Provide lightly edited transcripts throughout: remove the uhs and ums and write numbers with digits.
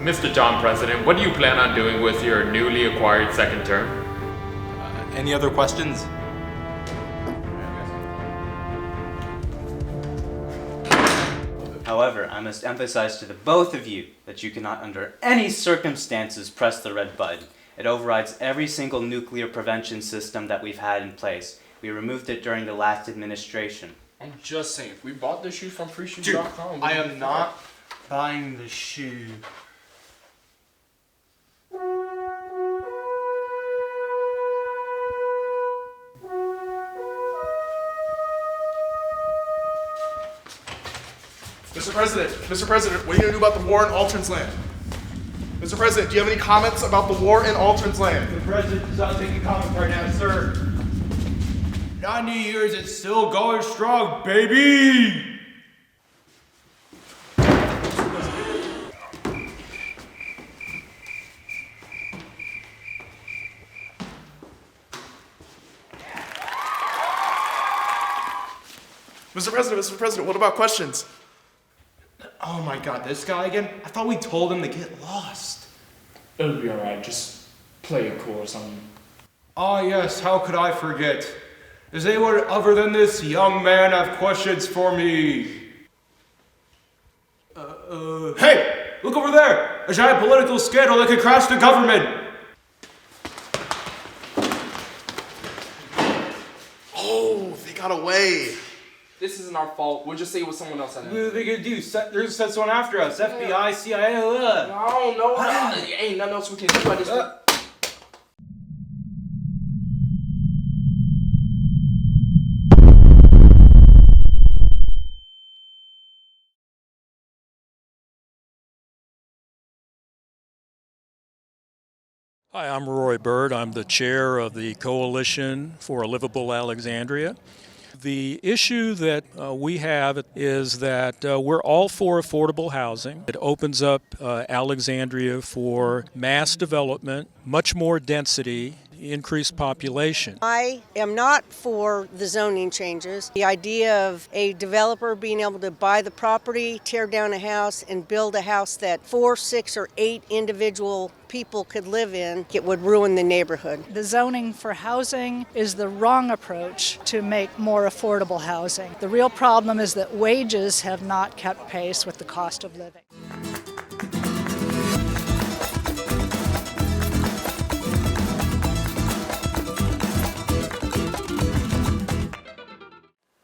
Mr. John President, what do you plan on doing with your newly acquired second term? Any other questions? However, I must emphasize to the both of you that you cannot under any circumstances press the red button. It overrides every single nuclear prevention system that we've had in place. We removed it during the last administration. I'm just saying, if we bought the shoes from Dude, freeshoes.com, I am not buying the shoe. Mr. President, what are you going to do about the war in Altrin's land? Mr. President, do you have any comments about the war in Altrin's land? The president is not taking comments right now, sir. 90 years, it's still going strong, baby! Mr. President, what about questions? Oh my god, this guy again? I thought we told him to get lost. It'll be alright, just play it cool or something. Ah yes, how could I forget? Does anyone other than this young man have questions for me? Hey! Look over there! A giant political scandal that could crash the government! Oh, they got away. This isn't our fault. We'll just say it was someone else. What are they gonna do? There's someone after us. FBI, CIA, No. Ain't nothing else we can do. I just... Hi, I'm Roy Bird. I'm the chair of the Coalition for a Livable Alexandria. The issue that we have is that we're all for affordable housing. It opens up Alexandria for mass development, much more density, increased population. I am not for the zoning changes. The idea of a developer being able to buy the property, tear down a house, and build a house that 4, 6, or 8 individual people could live in, it would ruin the neighborhood. The zoning for housing is the wrong approach to make more affordable housing. The real problem is that wages have not kept pace with the cost of living.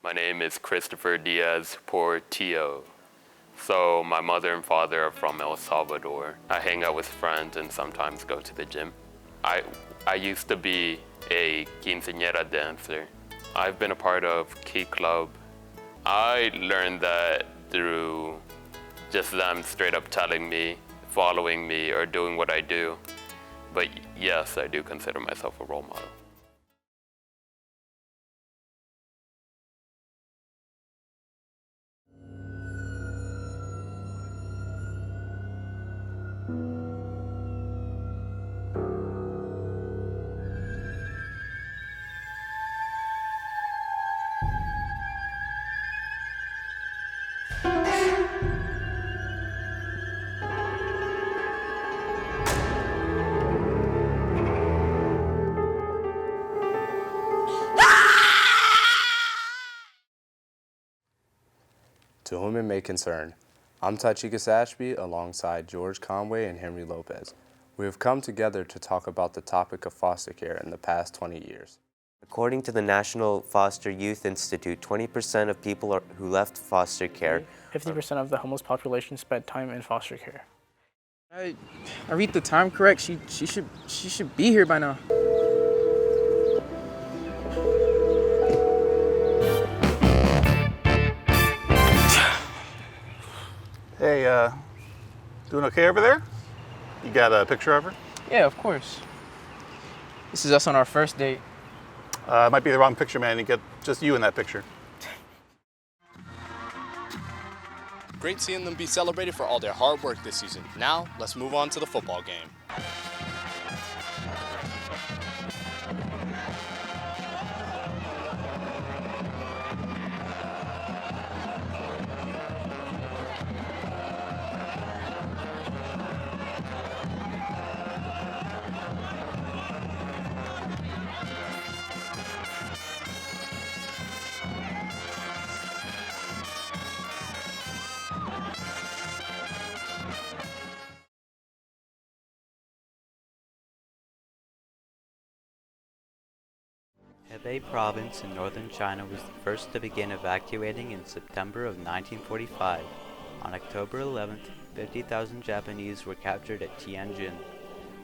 My name is Christopher Diaz Portillo. So my mother and father are from El Salvador. I hang out with friends and sometimes go to the gym. I used to be a quinceañera dancer. I've been a part of Key Club. I learned that through just them straight up telling me, following me, or doing what I do. But yes, I do consider myself a role model. To whom it may concern, I'm Tachika Ashby alongside George Conway and Henry Lopez. We have come together to talk about the topic of foster care in the past 20 years. According to the National Foster Youth Institute, 20% of people who left foster care... 50% of the homeless population spent time in foster care. I read the time correct. She should be here by now. Hey, doing okay over there? You got a picture of her? Yeah, of course. This is us on our first date. It might be the wrong picture, man. You get just you in that picture. Great seeing them be celebrated for all their hard work this season. Now, let's move on to the football game. Hebei province in northern China was the first to begin evacuating in September of 1945. On October 11th, 50,000 Japanese were captured at Tianjin.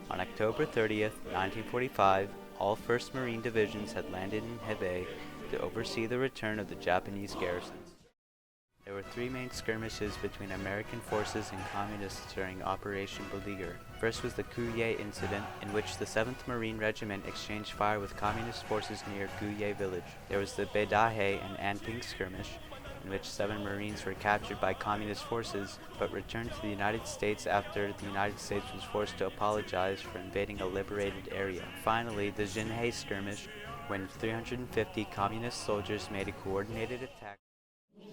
On October 30th, 1945, all 1st Marine Divisions had landed in Hebei to oversee the return of the Japanese garrisons. There were 3 main skirmishes between American forces and communists during Operation Beleaguer. First was the Guye incident, in which the 7th Marine Regiment exchanged fire with communist forces near Guye village. There was the Beidahe and Anping skirmish, in which 7 Marines were captured by communist forces, but returned to the United States after the United States was forced to apologize for invading a liberated area. Finally, the Jinhei skirmish, when 350 communist soldiers made a coordinated attack.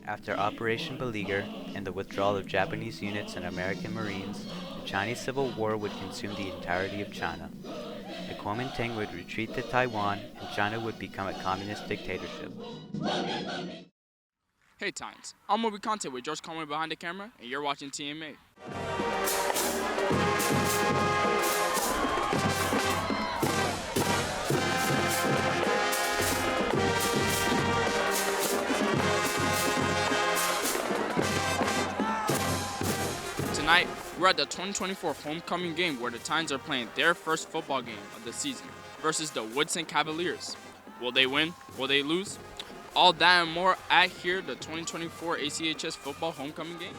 After Operation Beleaguer and the withdrawal of Japanese units and American Marines, the Chinese Civil War would consume the entirety of China. The Kuomintang would retreat to Taiwan, and China would become a communist dictatorship. Hey Times, I'm Moby Conte with George Conway behind the camera, and you're watching TMA. Tonight, we're at the 2024 homecoming game where the Titans are playing their first football game of the season versus the Woodson Cavaliers. Will they win? Will they lose? All that and more at here, the 2024 ACHS football homecoming game.